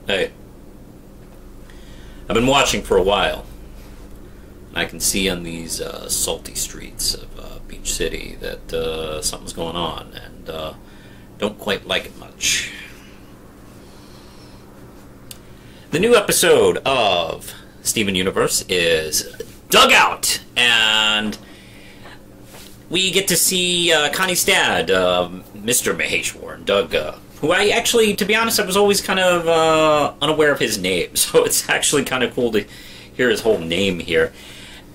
Hey, I've been watching for a while. I can see on these salty streets of Beach City that something's going on, and don't quite like it much. The new episode of Steven Universe is Dugout, and we get to see Connie's dad, Mr. Maheshwar, Doug, who I actually, to be honest, I was always kind of unaware of his name, so it's actually kind of cool to hear his whole name here.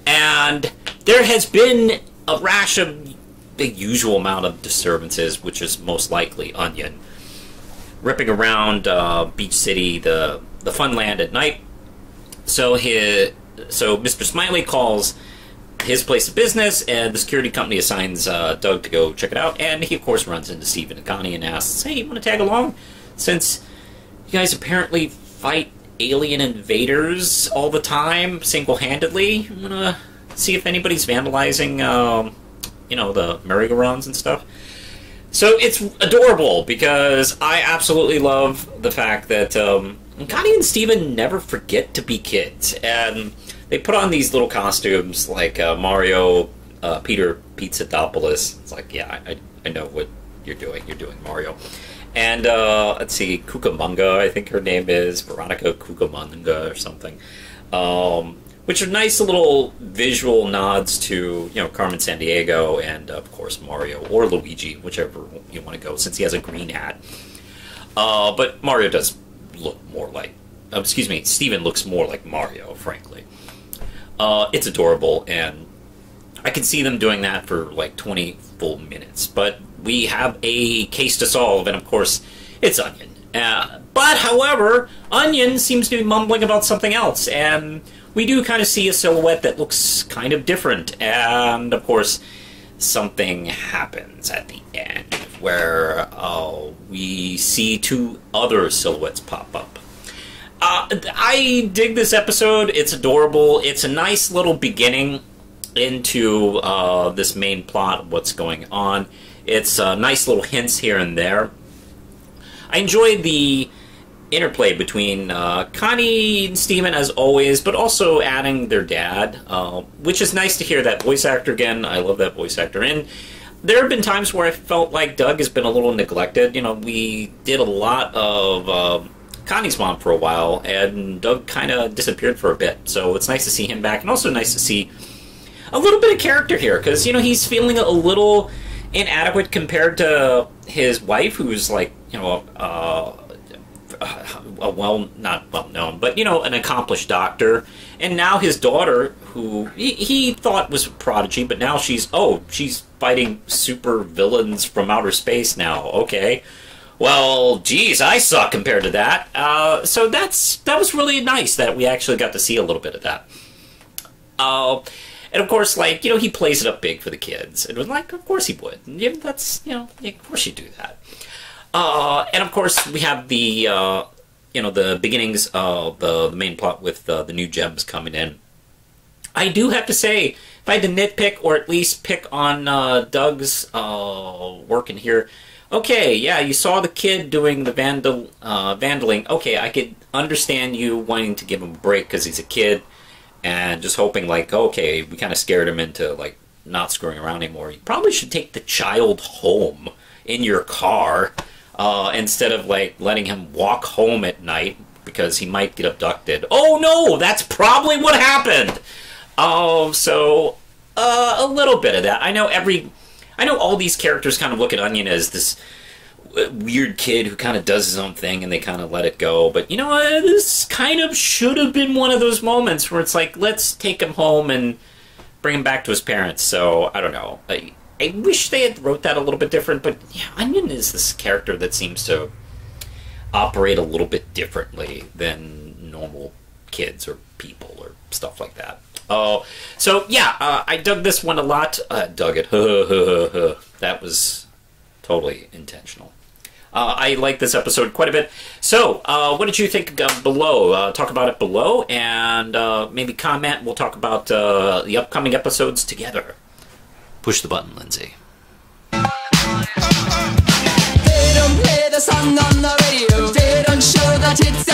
And there has been a rash of the usual amount of disturbances, which is most likely Onion, ripping around Beach City, the Funland at night. So Mr. Smiley calls his place of business, and the security company assigns Doug to go check it out, and he of course runs into Steven and Connie and asks, hey, you want to tag along? Since you guys apparently fight alien invaders all the time, single-handedly, I'm gonna see if anybody's vandalizing, you know, the merry-go-rounds and stuff. So it's adorable, because I absolutely love the fact that Connie and Steven never forget to be kids, and they put on these little costumes like Mario, Peter Pizzadopoulos. It's like, yeah, I know what you're doing. You're doing Mario. And let's see, Cucamonga, I think her name is, Veronica Cucamonga or something. Which are nice little visual nods to, you know, Carmen Sandiego and, of course, Mario or Luigi, whichever you want to go, since he has a green hat. But Mario does look more like, excuse me, Steven looks more like Mario, frankly. It's adorable, and I can see them doing that for like 20 full minutes. But we have a case to solve, and of course, it's Onion. But, however, Onion seems to be mumbling about something else, and we do kind of see a silhouette that looks kind of different. And, of course, something happens at the end where we see two other silhouettes pop up. I dig this episode. It's adorable. It's a nice little beginning into this main plot of what's going on. It's nice little hints here and there. I enjoyed the interplay between Connie and Steven, as always, but also adding their dad, which is nice to hear that voice actor again. I love that voice actor. And there have been times where I felt like Doug has been a little neglected. You know, we did a lot of Connie's mom for a while, and Doug kind of disappeared for a bit. So it's nice to see him back, and also nice to see a little bit of character here, because, you know, he's feeling a little inadequate compared to his wife, who's like, you know, not well known, but, you know, an accomplished doctor. And now his daughter, who he thought was a prodigy, but now she's fighting super villains from outer space now. Okay. Well, geez, I suck compared to that. So that was really nice that we actually got to see a little bit of that. And of course, like, you know, he plays it up big for the kids. It was like, of course he would. Yeah, that's, you know, of course you do that. And of course, we have the, you know, the beginnings of the main plot with the new gems coming in. I do have to say, if I had to nitpick, or at least pick on Doug's work in here, okay, yeah, you saw the kid doing the vandaling. Okay, I could understand you wanting to give him a break because he's a kid, and just hoping, like, okay, we kind of scared him into, like, not screwing around anymore. You probably should take the child home in your car instead of, like, letting him walk home at night because he might get abducted. Oh, no, that's probably what happened. So a little bit of that. I know all these characters kind of look at Onion as this weird kid who kind of does his own thing and they kind of let it go. But, you know, this kind of should have been one of those moments where it's like, let's take him home and bring him back to his parents. So, I don't know. I wish they had wrote that a little bit different, but yeah, Onion is this character that seems to operate a little bit differently than normal kids or people or stuff like that. So yeah, I dug this one a lot. Dug it. That was totally intentional. I like this episode quite a bit. So, what did you think below? Talk about it below, and maybe comment. We'll talk about the upcoming episodes together. Push the button, Lindsay. They don't play the song on the radio. They don't show that it's